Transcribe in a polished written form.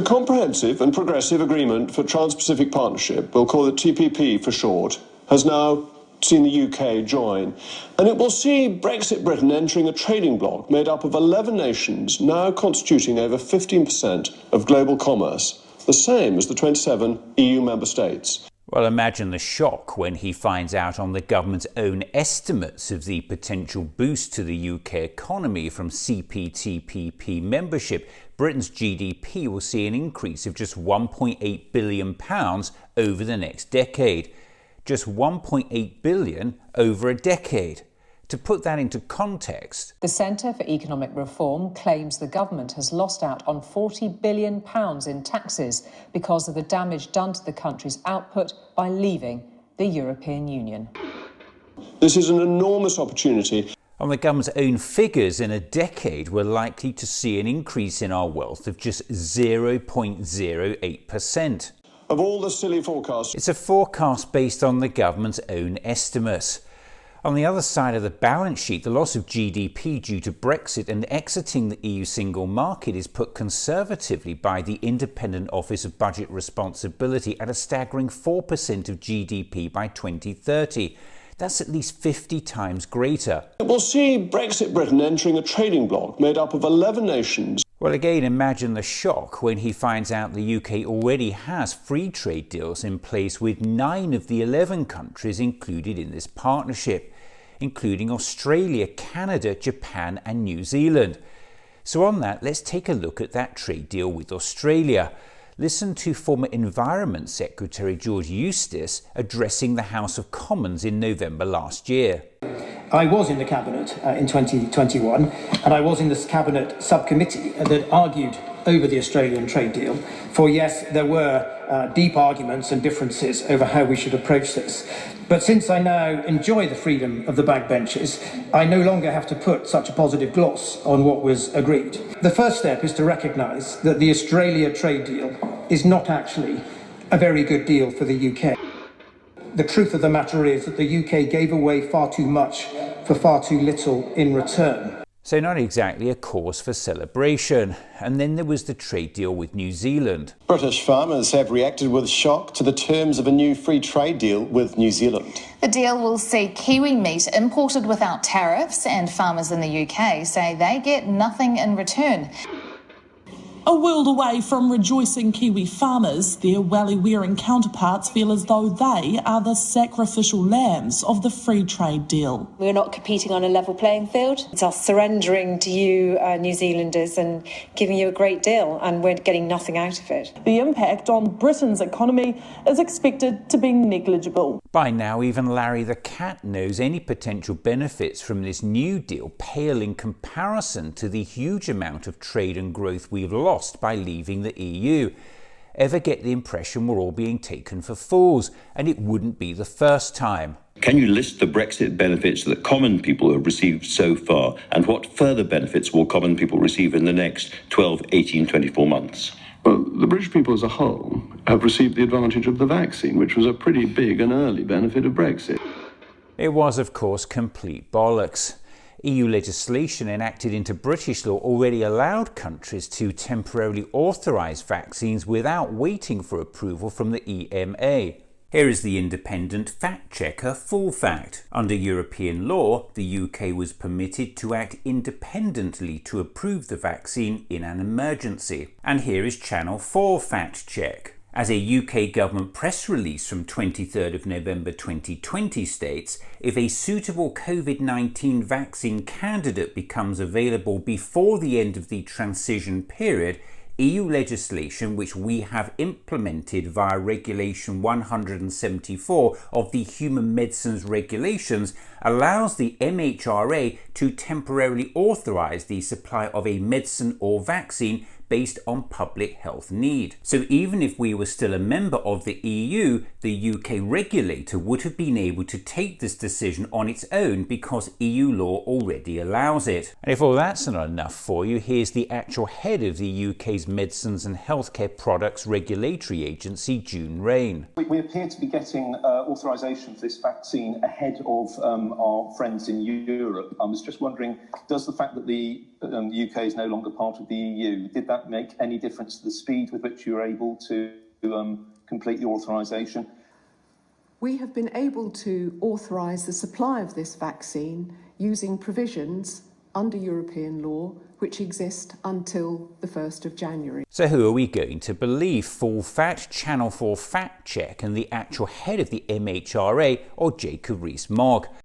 The Comprehensive and Progressive Agreement for Trans-Pacific Partnership, we'll call it TPP for short, has now seen the UK join, and it will see Brexit Britain entering a trading bloc made up of 11 nations now constituting over 15% of global commerce, the same as the 27 EU member states. Well, imagine the shock when he finds out on the government's own estimates of the potential boost to the UK economy from CPTPP membership. Britain's GDP will see an increase of just £1.8 billion over the next decade. Just £1.8 billion over a decade. To put that into context, the Centre for Economic Reform claims the government has lost out on £40 billion in taxes because of the damage done to the country's output by leaving the European Union. This is an enormous opportunity. On the government's own figures, in a decade, we're likely to see an increase in our wealth of just 0.08%. Of all the silly forecasts, it's a forecast based on the government's own estimates. On the other side of the balance sheet, the loss of GDP due to Brexit and exiting the EU single market is put conservatively by the Independent Office of Budget Responsibility at a staggering 4% of GDP by 2030. That's at least 50 times greater. We'll see Brexit Britain entering a trading bloc made up of 11 nations. Well, again, imagine the shock when he finds out the UK already has free trade deals in place with 9 of the 11 countries included in this partnership, including Australia, Canada, Japan and New Zealand. So on that, let's take a look at that trade deal with Australia. Listen to former Environment Secretary George Eustice addressing the House of Commons in November last year. I was in the Cabinet in 2021, and I was in this Cabinet subcommittee that argued over the Australian trade deal. For yes, there were deep arguments and differences over how we should approach this. But since I now enjoy the freedom of the backbenches, I no longer have to put such a positive gloss on what was agreed. The first step is to recognise that the Australia trade deal is not actually a very good deal for the UK. The truth of the matter is that the UK gave away far too much for far too little in return. So not exactly a cause for celebration. And then there was the trade deal with New Zealand. British farmers have reacted with shock to the terms of a new free trade deal with New Zealand. The deal will see Kiwi meat imported without tariffs, and farmers in the UK say they get nothing in return. A world away from rejoicing Kiwi farmers, their welly-wearing counterparts feel as though they are the sacrificial lambs of the free trade deal. We're not competing on a level playing field. It's us surrendering to you, New Zealanders, and giving you a great deal, and we're getting nothing out of it. The impact on Britain's economy is expected to be negligible. By now, even Larry the cat knows any potential benefits from this new deal pale in comparison to the huge amount of trade and growth we've lost by leaving the EU. Ever get the impression we're all being taken for fools? And it wouldn't be the first time. Can you list the Brexit benefits that common people have received so far, and what further benefits will common people receive in the next 12, 18, 24 months? Well, the British people as a whole have received the advantage of the vaccine, which was a pretty big and early benefit of Brexit. It was, of course, complete bollocks. EU legislation enacted into British law already allowed countries to temporarily authorise vaccines without waiting for approval from the EMA. Here is the independent fact-checker full fact. Under European law, the UK was permitted to act independently to approve the vaccine in an emergency. And here is Channel 4 fact-check. As a UK government press release from 23rd of November 2020 states, if a suitable COVID-19 vaccine candidate becomes available before the end of the transition period, EU legislation which we have implemented via Regulation 174 of the Human Medicines Regulations allows the MHRA to temporarily authorise the supply of a medicine or vaccine based on public health need. So even if we were still a member of the EU, the UK regulator would have been able to take this decision on its own because EU law already allows it. And if all that's not enough for you, here's the actual head of the UK's Medicines and Healthcare Products Regulatory Agency, June Rain. We appear to be getting authorisation for this vaccine ahead of our friends in Europe. I was just wondering, does the fact that the UK is no longer part of the EU, did that make any difference to the speed with which you were able to complete your authorisation? We have been able to authorise the supply of this vaccine using provisions under European law which exist until the 1st of January. So who are we going to believe? Full Fact, Channel 4 Fact Check and the actual head of the MHRA, or Jacob Rees-Mogg?